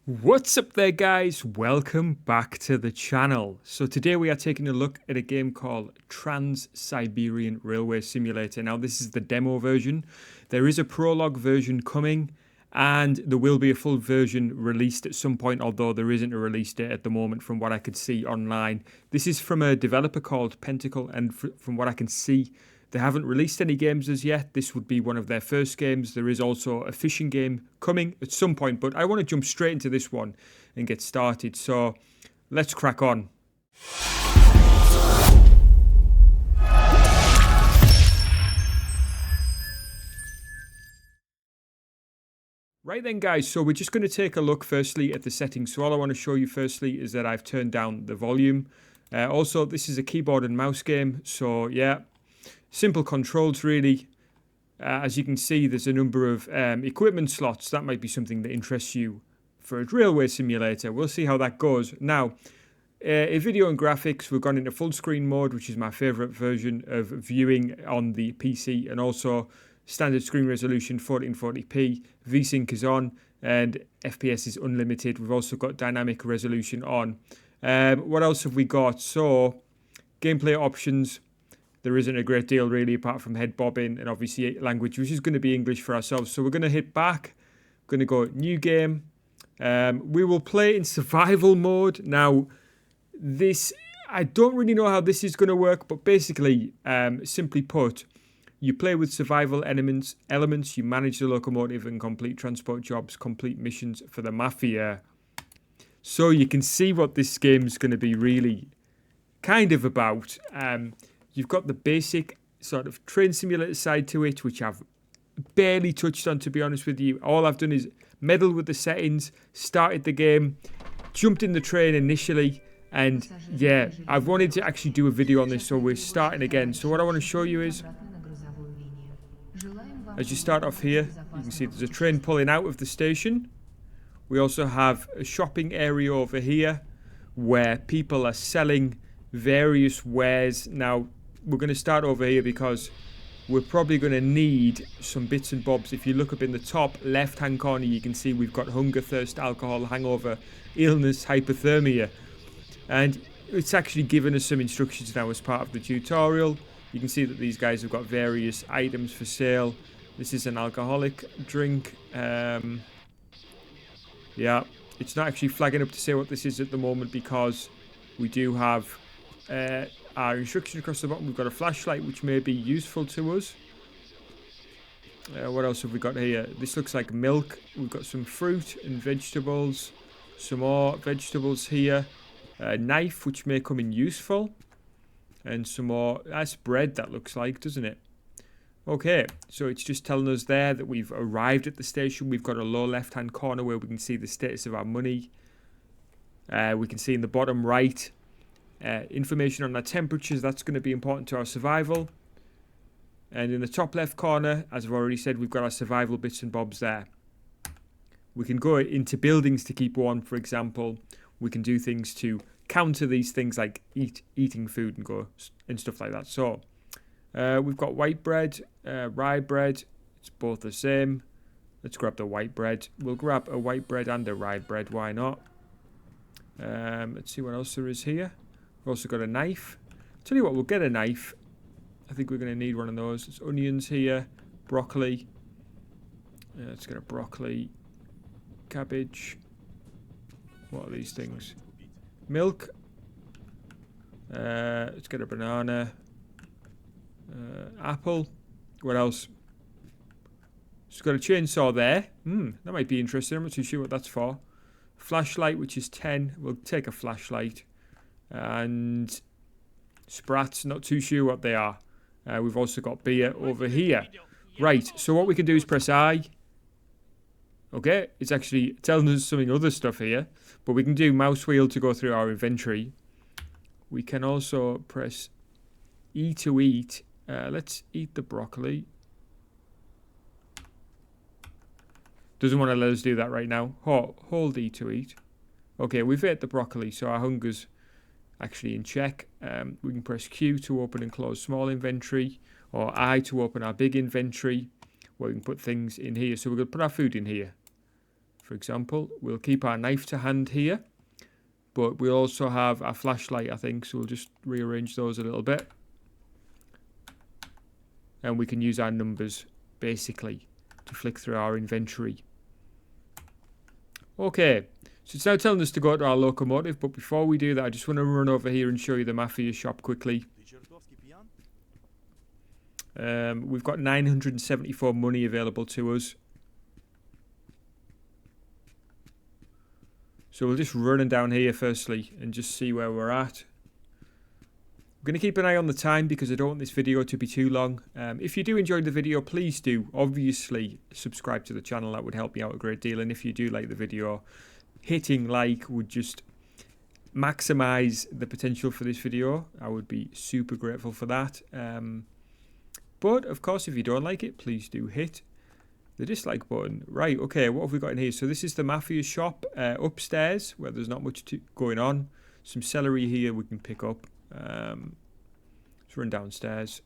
What's up there, guys? Welcome back to the channel. So today we are taking a look at a game called Trans-Siberian Railway Simulator. Now this is the demo version. There is a prologue version coming and there will be a full version released at some point, although there isn't a release date at the moment from what I could see online. This is from a developer called Pentacle, and from what I can see, they haven't released any games as yet. This would be one of their first games. There is also a fishing game coming at some point, but I want to jump straight into this one and get started. So let's crack on. Right then, guys, so we're just going to take a look firstly at the settings. So all I want to show you firstly is that I've turned down the volume. Also, this is a keyboard and mouse game, so yeah, simple controls really. As you can see, there's a number of equipment slots. That might be something that interests you for a railway simulator. We'll see how that goes. Now, in video and graphics, we've gone into full screen mode, which is my favorite version of viewing on the PC, and also standard screen resolution 1440p. VSync is on, and FPS is unlimited. We've also got dynamic resolution on. What else have we got? So, gameplay options. There isn't a great deal really apart from head bobbing and obviously language, which is going to be English for ourselves. So we're going to hit back. We're going to go new game. We will play in survival mode. Now, this, I don't really know how this is going to work, but basically, simply put, you play with survival elements. You manage the locomotive and complete transport jobs, complete missions for the Mafia. So you can see what this game's going to be really kind of about. You've got the basic sort of train simulator side to it, which I've barely touched on, to be honest with you. All I've done is meddle with the settings, started the game, jumped in the train initially, and yeah, I've wanted to actually do a video on this, so we're starting again. So what I want to show you is, as you start off here, you can see there's a train pulling out of the station. We also have a shopping area over here where people are selling various wares. Now, we're going to start over here because we're probably going to need some bits and bobs. If you look up in the top left-hand corner, you can see we've got hunger, thirst, alcohol, hangover, illness, hypothermia. And it's actually given us some instructions now as part of the tutorial. You can see that these guys have got various items for sale. This is an alcoholic drink. Yeah, it's not actually flagging up to say what this is at the moment because we do have our instructions across the bottom. We've got a flashlight which may be useful to us. What else have we got here? This looks like milk. We've got some fruit and vegetables. Some more vegetables here. A knife which may come in useful. And some more. That's bread, that looks like, doesn't it? Okay, so it's just telling us there that we've arrived at the station. We've got a lower left hand corner where we can see the status of our money. We can see in the bottom right information on our temperatures. That's going to be important to our survival. And in the top left corner, as I've already said, we've got our survival bits and bobs there. We can go into buildings to keep warm, for example. We can do things to counter these things like eating food and stuff like that. So we've got white bread, rye bread. It's both the same. Let's grab the white bread. We'll grab a white bread and a rye bread. Why not? Let's see what else there is here. We've also got a knife. Tell you what, we'll get a knife. I think we're going to need one of those. There's onions here, broccoli. Let's get a broccoli, cabbage. What are these things? Milk. Let's get a banana. Apple. What else? Just got a chainsaw there. That might be interesting. I'm not too sure what that's for. Flashlight, which is 10. We'll take a flashlight. And sprats, not too sure what they are. We've also got beer over here. Right, so what we can do is press I. Okay, it's actually telling us some other stuff here. But we can do mouse wheel to go through our inventory. We can also press E to eat. Let's eat the broccoli. Doesn't want to let us do that right now. Hold E to eat. Okay, we've ate the broccoli, so our hunger's actually in check. We can press Q to open and close small inventory, or I to open our big inventory, where we can put things in here. So we're going to put our food in here. for example. We'll keep our knife to hand here, but we'll also have our flashlight, I think, so we'll just rearrange those a little bit. And we can use our numbers, basically, to flick through our inventory. Okay, so it's now telling us to go to our locomotive, but before we do that, I just want to run over here and show you the Mafia shop quickly. We've got 974 money available to us. So we'll just run down here firstly and just see where we're at. I'm going to keep an eye on the time because I don't want this video to be too long. If you do enjoy the video, please do obviously subscribe to the channel. That would help me out a great deal. And if you do like the video, hitting like would just maximize the potential for this video. I would be super grateful for that. But of course, if you don't like it, please do hit the dislike button. Right, okay, what have we got in here? So this is the Mafia shop upstairs where there's not much going on. Some celery here we can pick up. Let's run downstairs.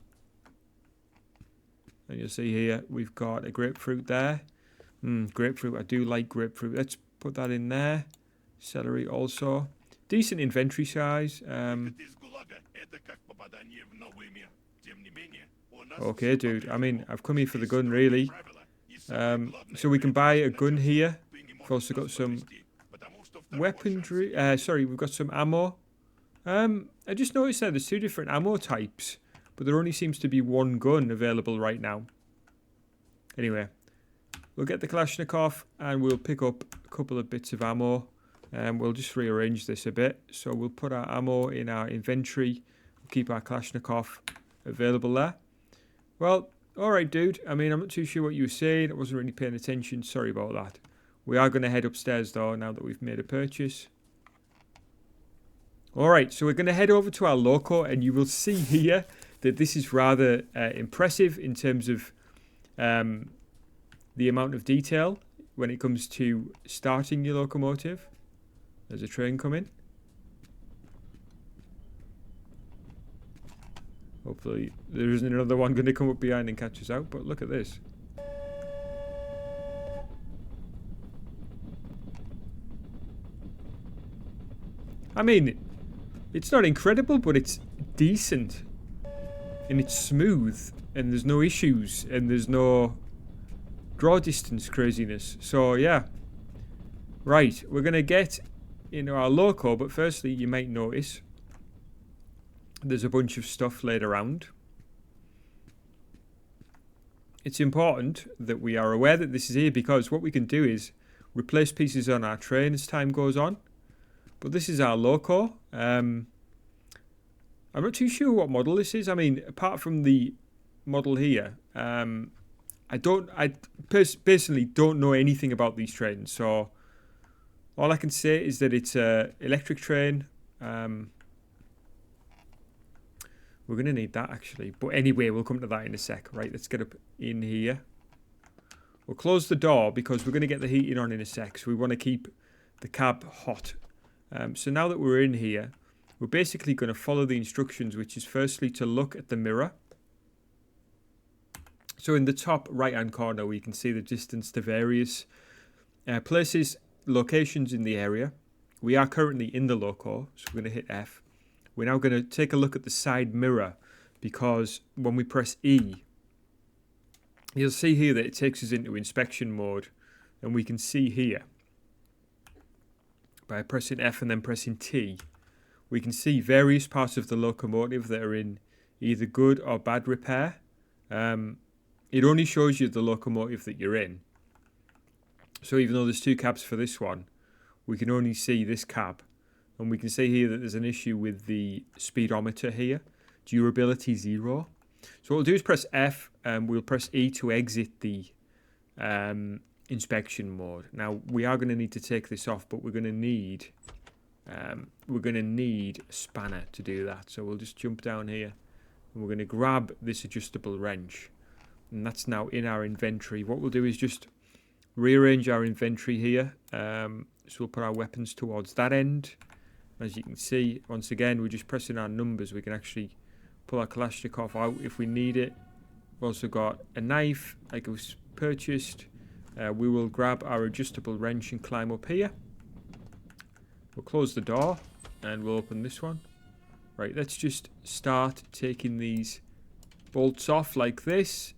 And you'll see here we've got a grapefruit there. Grapefruit, I do like grapefruit. Let's put that in there. Celery also. Decent inventory size. Okay, dude. I mean, I've come here for the gun, really. So we can buy a gun here. We've also got some weaponry. Sorry, we've got some ammo. I just noticed that there's two different ammo types, but there only seems to be one gun available right now. Anyway, we'll get the Kalashnikov and we'll pick up a couple of bits of ammo. We'll just rearrange this a bit. So we'll put our ammo in our inventory. We'll keep our Kalashnikov available there. Well, alright, dude. I mean, I'm not too sure what you were saying. I wasn't really paying attention. Sorry about that. We are going to head upstairs, though, now that we've made a purchase. Alright, so we're going to head over to our loco, and you will see here that this is rather impressive in terms of the amount of detail when it comes to starting your locomotive. There's a train coming. Hopefully there isn't another one going to come up behind and catch us out, but look at this. I mean, it's not incredible, but it's decent. And it's smooth, and there's no issues, and there's no draw distance craziness. So, yeah. Right, we're going to get into our loco, but firstly, you might notice there's a bunch of stuff laid around. It's important that we are aware that this is here because what we can do is replace pieces on our train as time goes on. But this is our loco. I'm not too sure what model this is. I mean, apart from the model here, I personally don't know anything about these trains. So all I can say is that it's an electric train. We're going to need that, actually. But anyway, we'll come to that in a sec. Right, let's get up in here. We'll close the door because we're going to get the heating on in a sec. So we want to keep the cab hot. So now that we're in here, we're basically going to follow the instructions, which is firstly to look at the mirror. So in the top right-hand corner, we can see the distance to various places, locations in the area. We are currently in the loco, so we're going to hit F. We're now going to take a look at the side mirror because when we press E, you'll see here that it takes us into inspection mode, and we can see here by pressing F and then pressing T, we can see various parts of the locomotive that are in either good or bad repair. It only shows you the locomotive that you're in. So even though there's two cabs for this one, we can only see this cab. And we can see here that there's an issue with the speedometer here. Durability 0. So what we'll do is press F and we'll press E to exit the inspection mode. Now we are going to need to take this off, but we're going to need a spanner to do that. So we'll just jump down here and we're going to grab this adjustable wrench. And that's now in our inventory. What we'll do is just rearrange our inventory here. So we'll put our weapons towards that end. As you can see, once again, we're just pressing our numbers. We can actually pull our Kalashnikov out if we need it. We've also got a knife, like it was purchased. We will grab our adjustable wrench and climb up here. We'll close the door and we'll open this one. Right, let's just start taking these bolts off like this.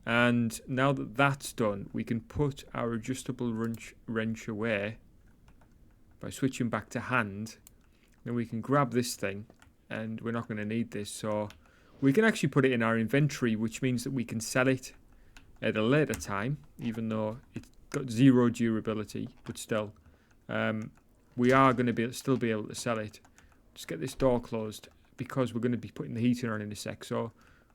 And now that that's done, we can put our adjustable wrench away by switching back to hand. Then we can grab this thing, and we're not going to need this, so we can actually put it in our inventory, which means that we can sell it at a later time, even though it's got 0 durability, but still. We are going to still be able to sell it. Just get this door closed, because we're going to be putting the heater on in a sec. So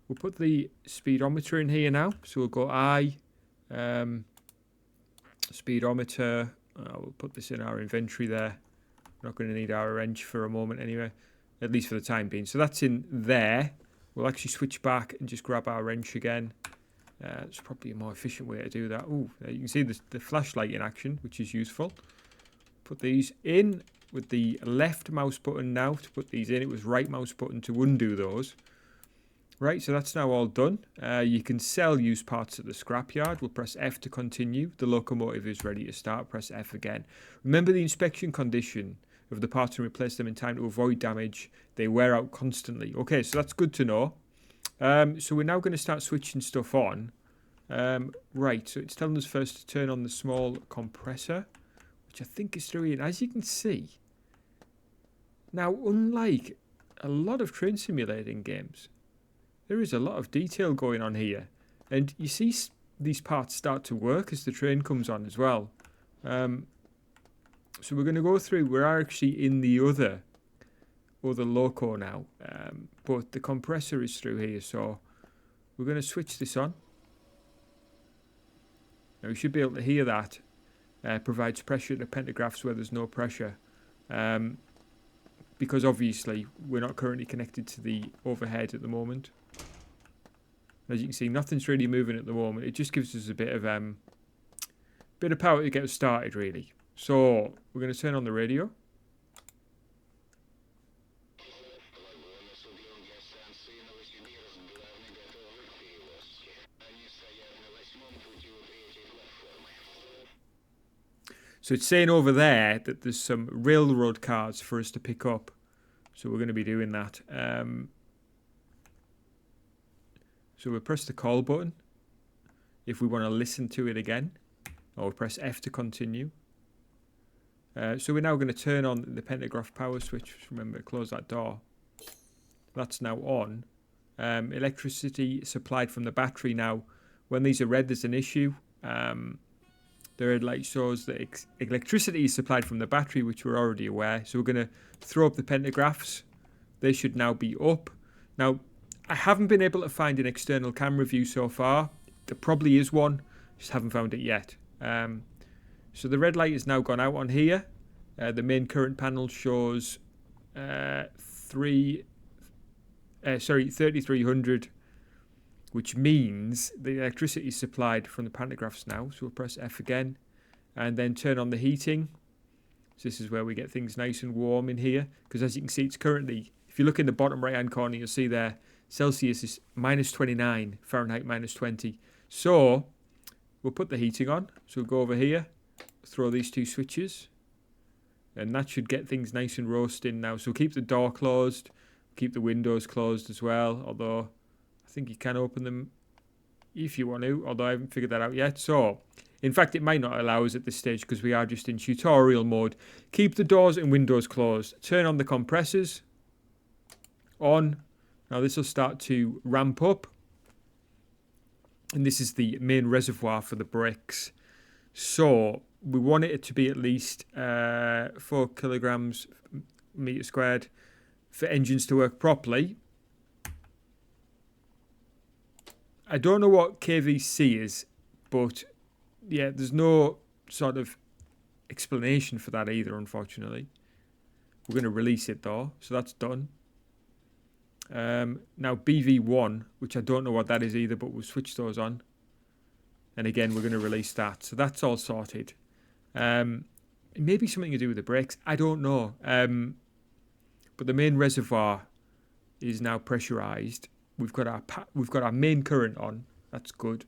we'll put the speedometer in here now. So we'll go I, speedometer. We'll put this in our inventory there. We're not going to need our wrench for a moment anyway, at least for the time being. So that's in there. We'll actually switch back and just grab our wrench again. It's probably a more efficient way to do that. Ooh, you can see the flashlight in action, which is useful. Put these in with the left mouse button now to put these in. It was right mouse button to undo those. Right, so that's now all done. You can sell used parts at the scrapyard. We'll press F to continue. The locomotive is ready to start. Press F again. Remember the inspection condition of the parts and replace them in time to avoid damage. They wear out constantly. Okay, so that's good to know. So we're now going to start switching stuff on. Right, so it's telling us first to turn on the small compressor, which I think is through here. And as you can see, now unlike a lot of train simulating games, there is a lot of detail going on here. And you see these parts start to work as the train comes on as well. So we're going to go through, we're actually in the other loco now. But the compressor is through here, so we're going to switch this on. Now we should be able to hear that. Provides pressure to pantographs where there's no pressure. Because obviously we're not currently connected to the overhead at the moment. As you can see, nothing's really moving at the moment. It just gives us a bit of power to get us started, really. So we're going to turn on the radio. So it's saying over there that there's some railroad cars for us to pick up. So we're going to be doing that. So we'll press the call button if we want to listen to it again. Or we'll press F to continue. So we're now going to turn on the pantograph power switch. Remember, close that door. That's now on. Electricity supplied from the battery now. When these are red, there's an issue. The red light shows that electricity is supplied from the battery, which we're already aware. So we're going to throw up the pantographs. They should now be up. Now, I haven't been able to find an external camera view so far. There probably is one. Just haven't found it yet. So the red light is now gone out on here. The main current panel shows 3300, which means the electricity is supplied from the pantographs now. So we'll press F again and then turn on the heating. So this is where we get things nice and warm in here. Because as you can see, it's currently, if you look in the bottom right hand corner, you'll see there Celsius is -29, Fahrenheit -20. So we'll put the heating on. So we'll go over here, throw these two switches, and that should get things nice and roasting now. So keep the door closed, keep the windows closed as well, although I think you can open them if you want to, although I haven't figured that out yet. So in fact, it might not allow us at this stage because we are just in tutorial mode. Keep the doors and windows closed. Turn on the compressors. On. Now this will start to ramp up. And this is the main reservoir for the bricks. So we want it to be at least 4 kilograms meter squared for engines to work properly. I don't know what KVC is, but yeah, there's no sort of explanation for that either, unfortunately. We're going to release it though, so that's done. Now BV1, which I don't know what that is either, but we'll switch those on. And again, we're going to release that. So that's all sorted. Maybe something to do with the brakes. I don't know. But the main reservoir is now pressurized. we've got our main current on. That's good.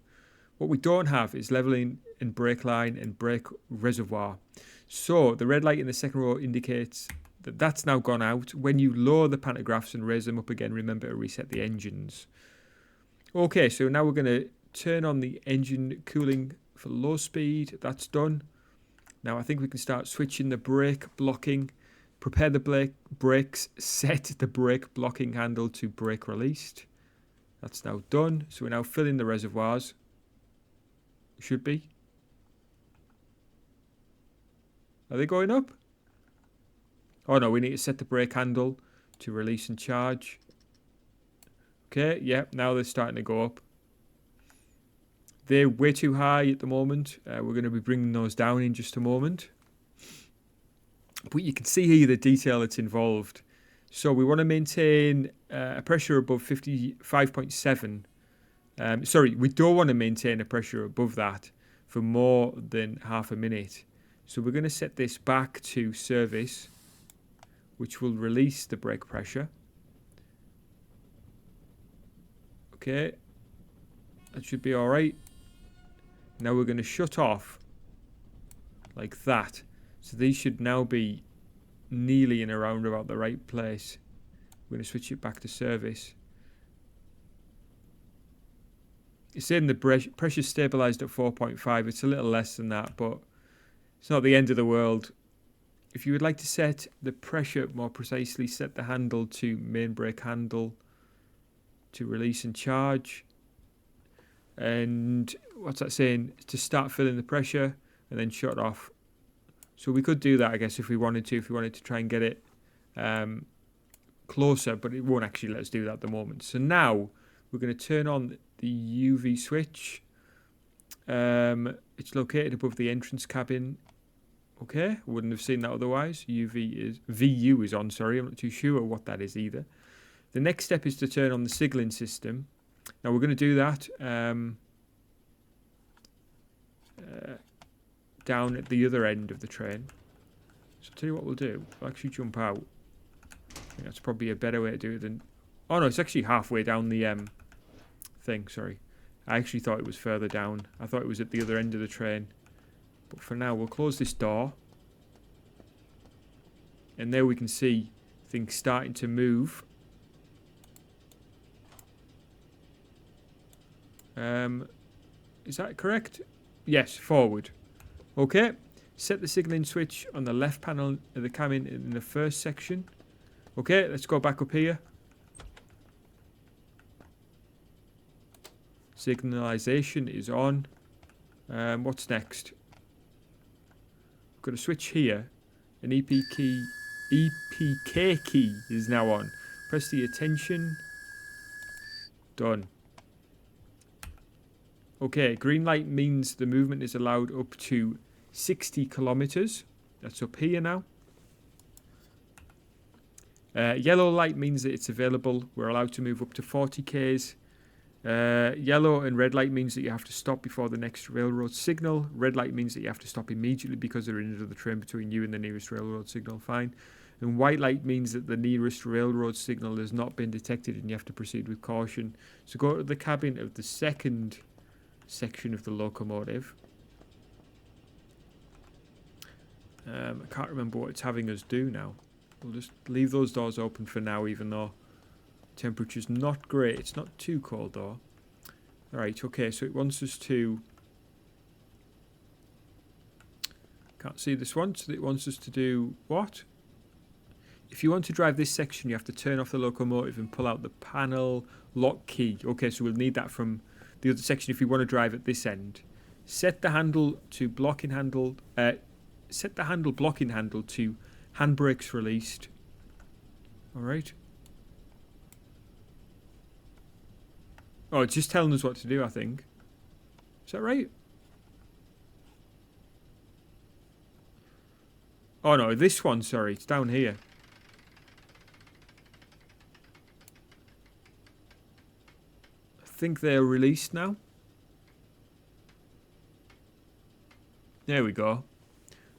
What we don't have is leveling and brake line and brake reservoir. So the red light in the second row indicates that that's now gone out. When you lower the pantographs and raise them up again, remember to reset the engines. Okay, so now we're going to turn on the engine cooling for low speed. That's done. Now I think we can start switching the brake blocking. Prepare the brakes. Set the brake blocking handle to brake released. That's now done. So we're now filling the reservoirs. Should be. Are they going up? Oh no, we need to set the brake handle to release and charge. Okay, yeah, now they're starting to go up. They're way too high at the moment. We're going to be bringing those down in just a moment. But you can see here the detail that's involved. So we want to maintain a pressure above 55.7. Sorry, we don't want to maintain a pressure above that for more than half a minute. So we're going to set this back to service, which will release the brake pressure. Okay, that should be all right. Now we're going to shut off like that. So these should now be nearly in around about the right place. We're going to switch it back to service. It's saying the pressure stabilized at 4.5. It's a little less than that, but it's not the end of the world. If you would like to set the pressure more precisely, set the handle to main brake handle to release and charge. And what's that saying? To start filling the pressure and then shut off. So we could do that, I guess, if we wanted to try and get it closer, but it won't actually let us do that at the moment. So now we're going to turn on the UV switch. It's located above the entrance cabin. Okay, wouldn't have seen that otherwise. VU is on, sorry, I'm not too sure what that is either. The next step is to turn on the signalling system. Now we're going to do that down at the other end of the train. So I'll tell you what we'll do. We'll actually jump out. I think that's probably a better way to do it than... Oh no, it's actually halfway down the thing, sorry. I actually thought it was further down. I thought it was at the other end of the train. But for now, we'll close this door. And there we can see things starting to move. Is that correct? Yes, forward. Okay. Set the signalling switch on the left panel of the cabin in the first section. Okay, let's go back up here. Signalization is on. What's next? We've got a switch here. An EPK key is now on. Press the attention. Done. Okay, green light means the movement is allowed up to 60 kilometers. That's up here now. Yellow light means that it's available. We're allowed to move up to 40 k's. Yellow and red light means that you have to stop before the next railroad signal. Red light means that you have to stop immediately because there is another train between you and the nearest railroad signal. Fine. And white light means that the nearest railroad signal has not been detected and you have to proceed with caution. So go to the cabin of the second section of the locomotive. I can't remember what it's having us do now. We'll just leave those doors open for now, even though temperature's not great. It's not too cold though. Alright, okay, so it wants us to... Can't see this one, so it wants us to do what? If you want to drive this section, you have to turn off the locomotive and pull out the panel lock key. Okay, so we'll need that from the other section if you want to drive at this end. Set the handle to blocking handle. Set the handle blocking handle to handbrakes released. All right. Oh, it's just telling us what to do, I think. Is that right? Oh no, this one, sorry, it's down here. I think they're released now. There we go.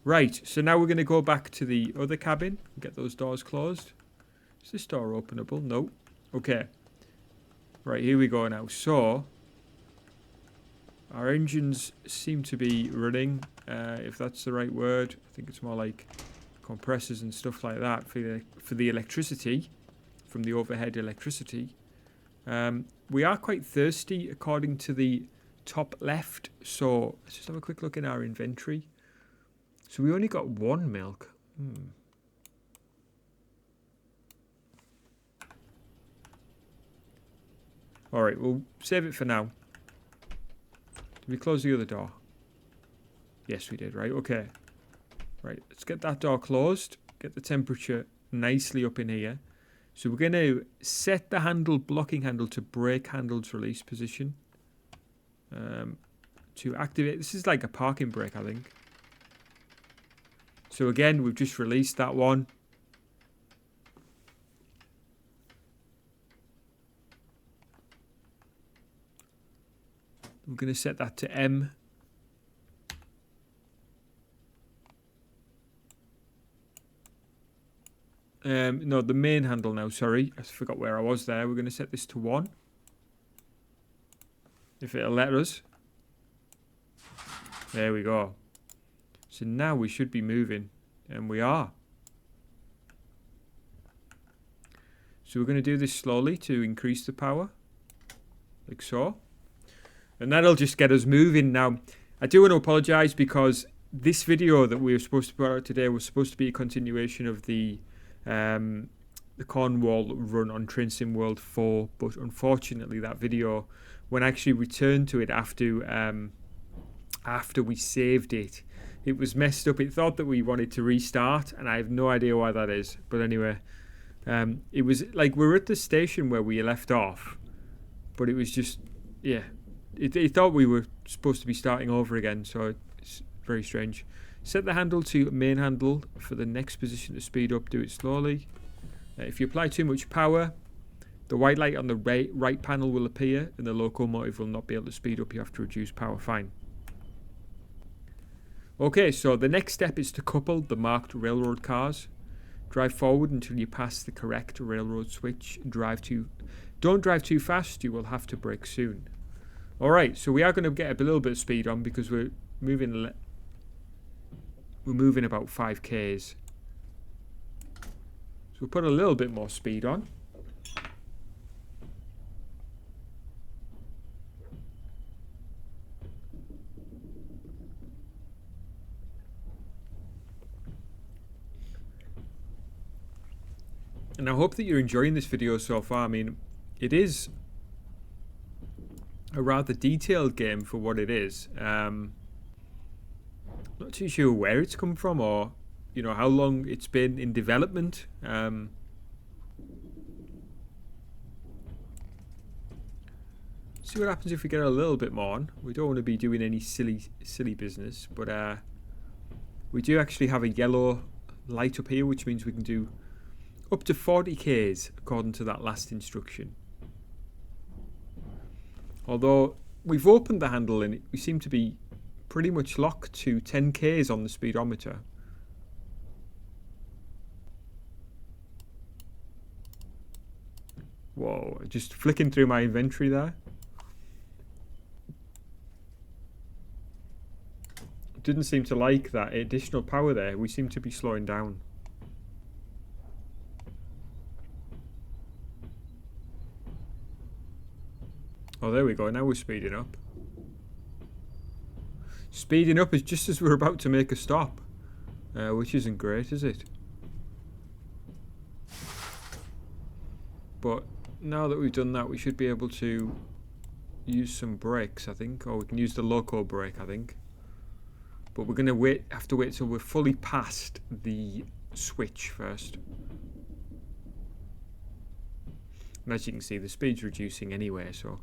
Right, so now we're going to go back to the other cabin and get those doors closed. Is this door openable? No. Okay. Right, here we go now. So, our engines seem to be running, if that's the right word. I think it's more like compressors and stuff like that for the electricity, from the overhead electricity. We are quite thirsty according to the top left, so let's just have a quick look in our inventory. So we only got 1 milk. Alright, we'll save it for now. Did we close the other door? Yes, we did, right? Okay. Right, let's get that door closed. Get the temperature nicely up in here. So we're going to set the handle, blocking handle, to brake handle's release position. To activate, this is like a parking brake, I think. So again, we've just released that one. We're going to set that to M. No, the main handle now, sorry. I forgot where I was there. We're going to set this to 1. If it'll let us. There we go. So now we should be moving. And we are. So we're going to do this slowly to increase the power. Like so. And that'll just get us moving. Now, I do want to apologise because this video that we were supposed to put out today was supposed to be a continuation of the Cornwall run on Train Sim World 4, but unfortunately that video, when I actually returned to it after we saved it, it was messed up. It thought that we wanted to restart, and I have no idea why that is. But anyway, it was like we're at the station where we left off, but it was just, yeah, it thought we were supposed to be starting over again, so it's very strange. Set the handle to main handle for the next position to speed up. Do it slowly. If you apply too much power, the white light on the right panel will appear and the locomotive will not be able to speed up. You have to reduce power. Fine. Okay, so the next step is to couple the marked railroad cars. Drive forward until you pass the correct railroad switch. Don't drive too fast. You will have to brake soon. Alright, so we are going to get a little bit of speed on because we're moving about 5 k's. So we'll put a little bit more speed on. And I hope that you're enjoying this video so far. I mean, it is a rather detailed game for what it is. Not too sure where it's come from or, you know, how long it's been in development. See what happens if we get a little bit more on. We don't want to be doing any silly business, but we do actually have a yellow light up here, which means we can do up to 40 k's according to that last instruction. Although we've opened the handle and we seem to be pretty much locked to 10 k's on the speedometer. Whoa, just flicking through my inventory there. Didn't seem to like that additional power there. We seem to be slowing down. Oh, there we go. Now we're speeding up. Speeding up is just as we're about to make a stop, which isn't great, is it? But now that we've done that, we should be able to use some brakes, I think. Or we can use the loco brake, I think. But we're going to have to wait till we're fully past the switch first. And as you can see, the speed's reducing anyway, so...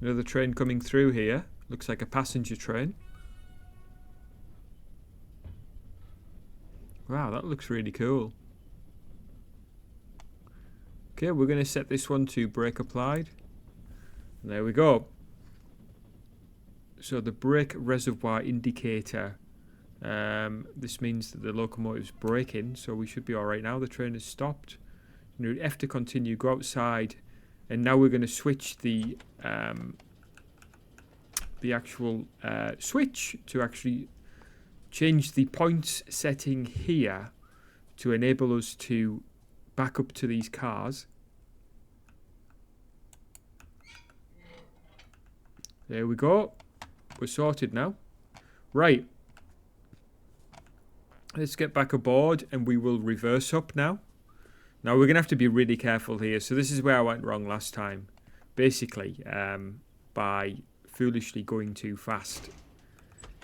Another train coming through here. Looks like a passenger train. Wow, that looks really cool. Okay, we're going to set this one to brake applied. And there we go. So the brake reservoir indicator. This means that the locomotive's braking, so we should be all right now. The train has stopped. You have to continue, go outside, and now we're going to switch the actual switch to actually change the points setting here to enable us to back up to these cars. There we go. We're sorted now. Right. Let's get back aboard and we will reverse up now. Now we're going to have to be really careful here. So this is where I went wrong last time. Basically, by foolishly going too fast.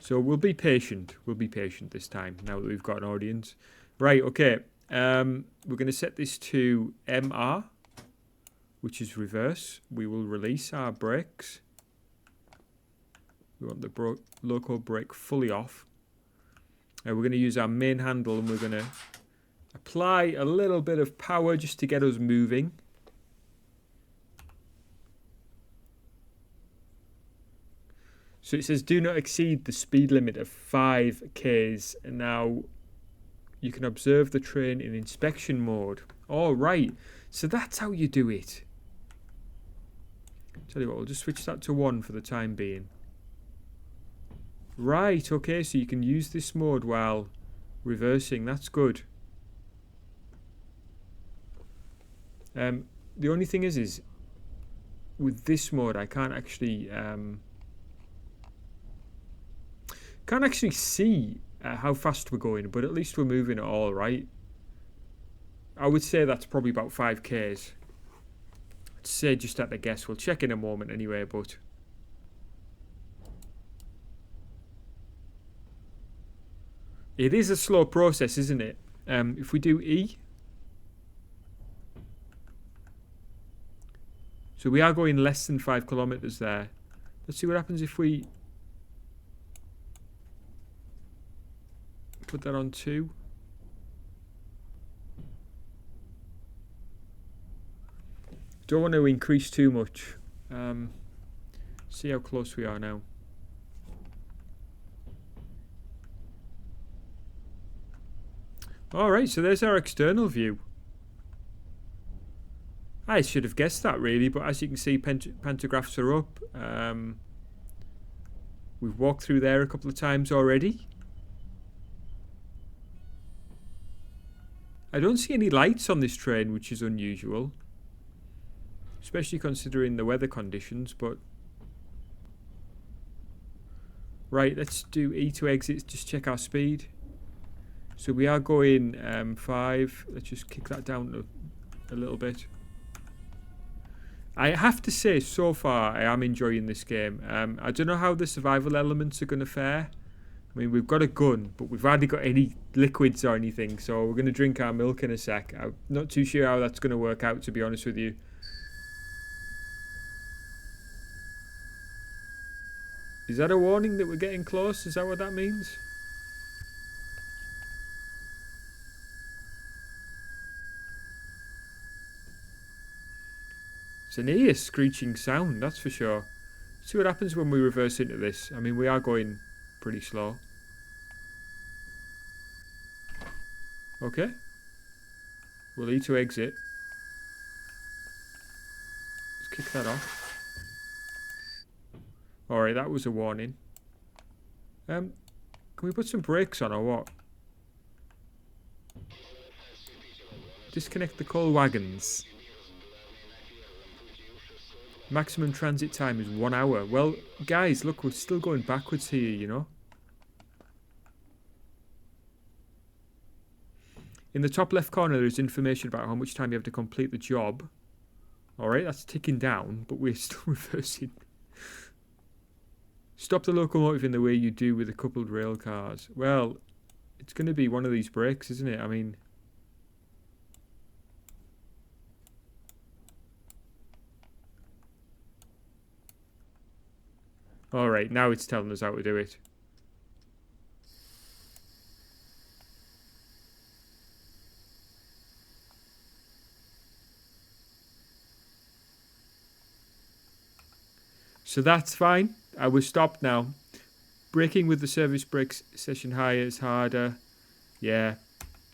So we'll be patient. We'll be patient this time now that we've got an audience. Right, okay. We're going to set this to MR, which is reverse. We will release our brakes. We want the loco brake fully off. We're going to use our main handle and we're going to apply a little bit of power just to get us moving. So it says do not exceed the speed limit of 5 k's. And now you can observe the train in inspection mode. All right. So that's how you do it. Tell you what, we'll just switch that to 1 for the time being. Right, okay, so you can use this mode while reversing. That's good. The only thing is with this mode, I can't actually see how fast we're going, but at least we're moving it all right. I would say that's probably about 5 k's. I'd say just at a guess. We'll check in a moment anyway, but... It is a slow process, isn't it? If we do E. So we are going less than 5 kilometers there. Let's see what happens if we put that on 2. Don't want to increase too much. See how close we are now. Alright, so there's our external view. I should have guessed that really, but as you can see, pantographs are up. We've walked through there a couple of times already. I don't see any lights on this train, which is unusual. Especially considering the weather conditions, but... Right, let's do E to exit, just check our speed. So we are going 5. Let's just kick that down a little bit. I have to say, so far, I am enjoying this game. I don't know how the survival elements are going to fare. I mean, we've got a gun, but we've hardly got any liquids or anything. So we're going to drink our milk in a sec. I'm not too sure how that's going to work out, to be honest with you. Is that a warning that we're getting close? Is that what that means? It's an ear screeching sound, that's for sure. See what happens when we reverse into this. I mean, we are going pretty slow. Okay. We'll E to exit. Let's kick that off. Alright, that was a warning. Can we put some brakes on or what? Disconnect the coal wagons. Maximum transit time is 1 hour. Well, guys, look, we're still going backwards here, you know. In the top left corner, there's information about how much time you have to complete the job. Alright, that's ticking down, but we're still reversing. Stop the locomotive in the way you do with the coupled rail cars. Well, it's going to be one of these brakes, isn't it? I mean... Alright, now it's telling us how to do it. So that's fine. I was stopped now. Braking with the service brakes session higher is harder. Yeah,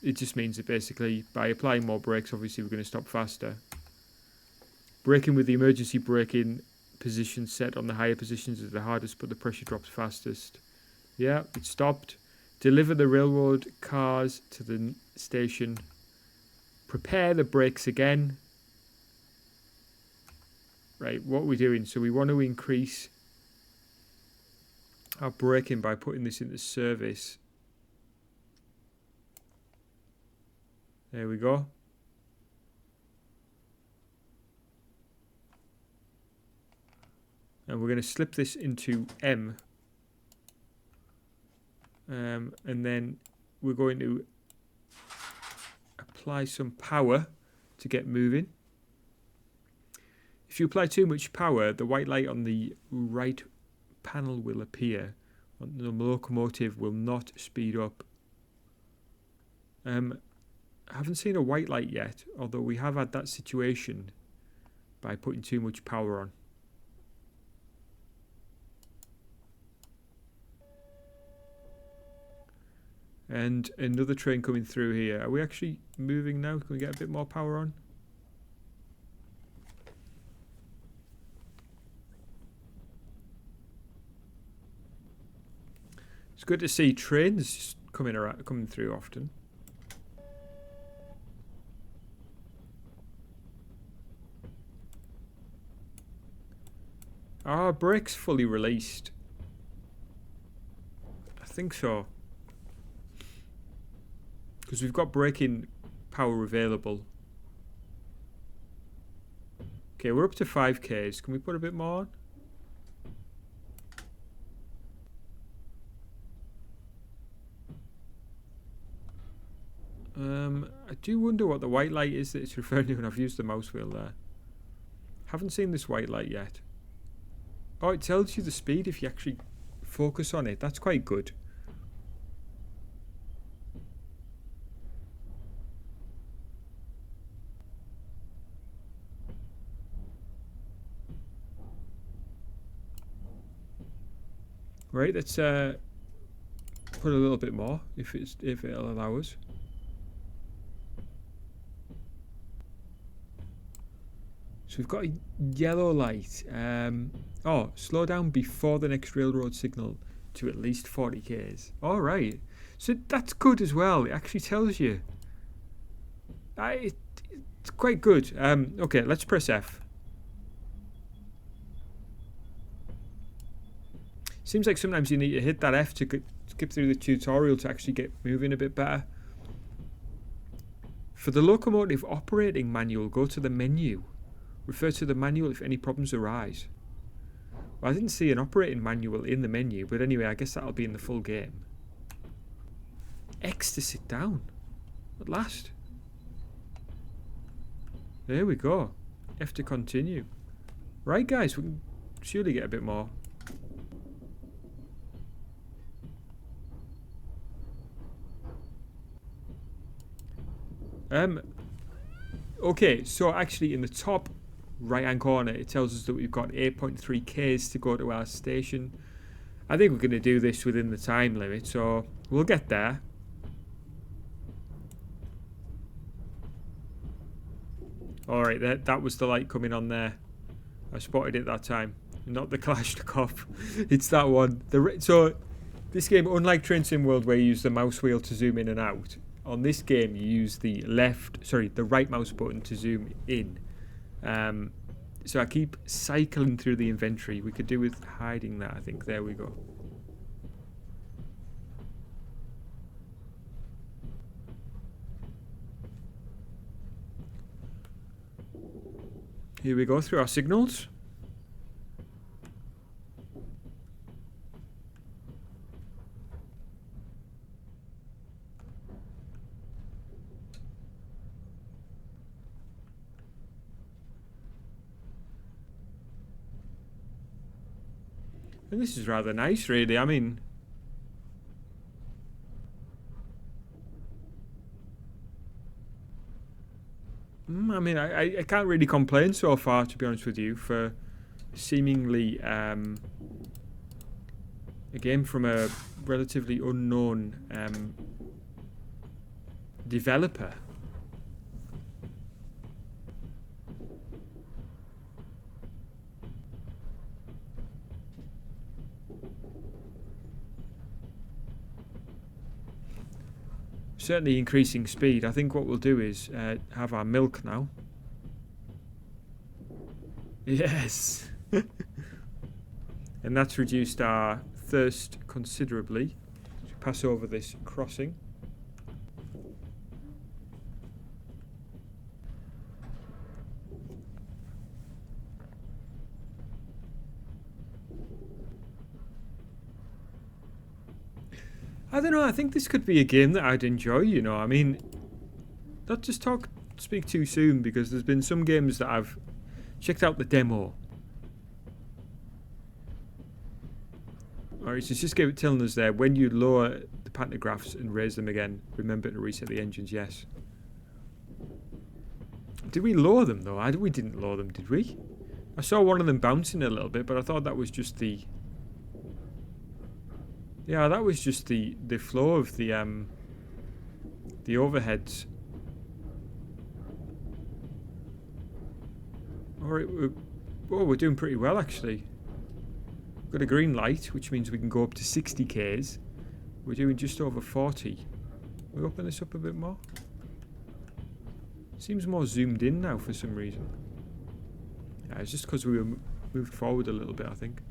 it just means that basically by applying more brakes, obviously we're going to stop faster. Braking with the emergency braking position set on the higher positions is the hardest, but the pressure drops fastest. Yeah, it stopped. Deliver the railroad cars to the station. Prepare the brakes again. Right, what are we doing? So we want to increase our braking by putting this into service. There we go. And we're going to slip this into M. And then we're going to apply some power to get moving. If you apply too much power, the white light on the right panel will appear. The locomotive will not speed up. I haven't seen a white light yet, although we have had that situation by putting too much power on. And another train coming through here. Are we actually moving now? Can we get a bit more power on? It's good to see trains coming through often. Are our brakes fully released? I think so. Because we've got braking power available. Okay, we're up to 5Ks. Can we put a bit more on? I do wonder what the white light is that it's referring to when I've used the mouse wheel there. Haven't seen this white light yet. Oh, it tells you the speed if you actually focus on it. That's quite good. Right, let's put a little bit more if it'll allow us. So we've got a yellow light. Oh, slow down before the next railroad signal to at least 40 k's. All right, so that's good as well. It actually tells you. It's quite good. Okay, let's press F. Seems like sometimes you need to hit that F to skip through the tutorial to actually get moving a bit better. For the locomotive operating manual, go to the menu. Refer to the manual if any problems arise. Well, I didn't see an operating manual in the menu, but anyway, I guess that'll be in the full game. X to sit down. At last. There we go. F to continue. Right, guys, we can surely get a bit more. Okay, so actually in the top right hand corner it tells us that we've got 8.3 k's to go to our station. I think we're going to do this within the time limit, so we'll get there. Alright, that was the light coming on there. I spotted it that time. Not the Kalashnikov. It's that one. So this game, unlike Train Sim World where you use the mouse wheel to zoom in and out, on this game you use the right mouse button to zoom in. So I keep cycling through the inventory. We could do with hiding that, I think. There we go. Here we go through our signals. And this is rather nice, really. I mean, I can't really complain so far, to be honest with you, for seemingly A game from a relatively unknown developer. Certainly increasing speed. I think what we'll do is have our milk now. Yes. And that's reduced our thirst considerably. Pass over this crossing. I don't know, I think this could be a game that I'd enjoy, you know. I mean, not just speak too soon, because there's been some games that I've checked out the demo. Alright, so it's just telling us there, when you lower the pantographs and raise them again, remember to reset the engines, yes. Did we lower them though? We didn't lower them, did we? I saw one of them bouncing a little bit, but I thought that was just the... Yeah, that was just the flow of the overheads. Alright, we're doing pretty well actually. We've got a green light, which means we can go up to 60 k's. We're doing just over 40. We open this up a bit more. Seems more zoomed in now for some reason. Yeah, it's just because we were moved forward a little bit, I think.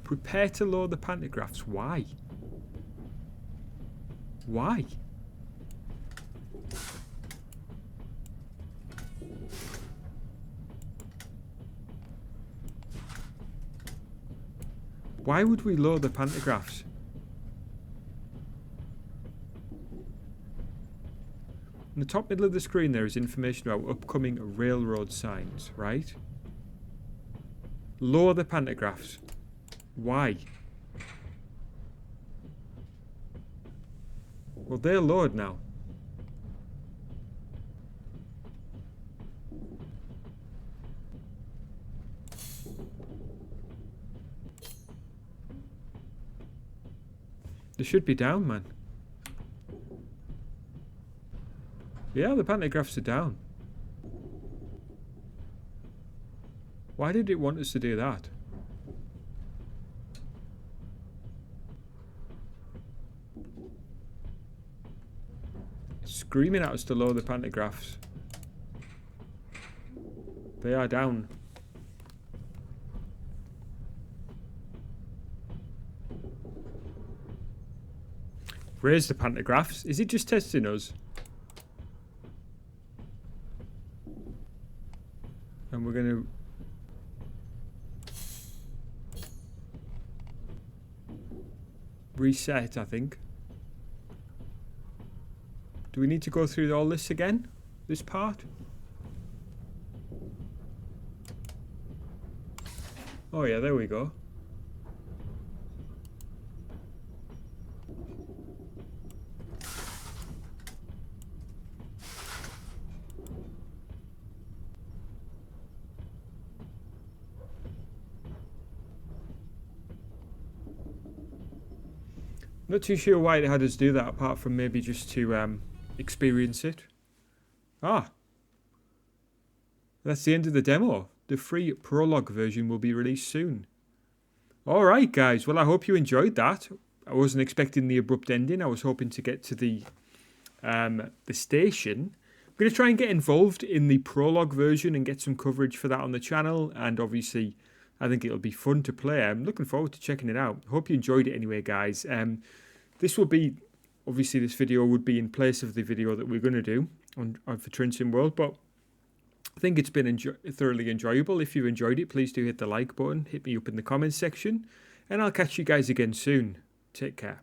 Prepare to lower the pantographs. Why? Why? Why would we lower the pantographs? In the top middle of the screen there is information about upcoming railroad signs, right? Lower the pantographs. Why? Well, they're lowered now. They should be down, man. Yeah, the pantographs are down. Why did it want us to do that? It's screaming at us to lower the pantographs. They are down. Raise the pantographs. Is it just testing us? And we're going to... reset, I think. Do we need to go through all this again? This part? Oh yeah, there we go. Not too sure why it had us do that, apart from maybe just to experience it. Ah, that's the end of the demo. The free prologue version will be released soon. Alright guys, well I hope you enjoyed that. I wasn't expecting the abrupt ending. I was hoping to get to the station. I'm going to try and get involved in the prologue version and get some coverage for that on the channel, and obviously I think it'll be fun to play. I'm looking forward to checking it out. Hope you enjoyed it anyway, guys. This will be, obviously this video would be in place of the video that we're going to do on for Trans-Sim World, but I think it's been thoroughly enjoyable. If you enjoyed it, please do hit the like button, hit me up in the comments section, and I'll catch you guys again soon. Take care.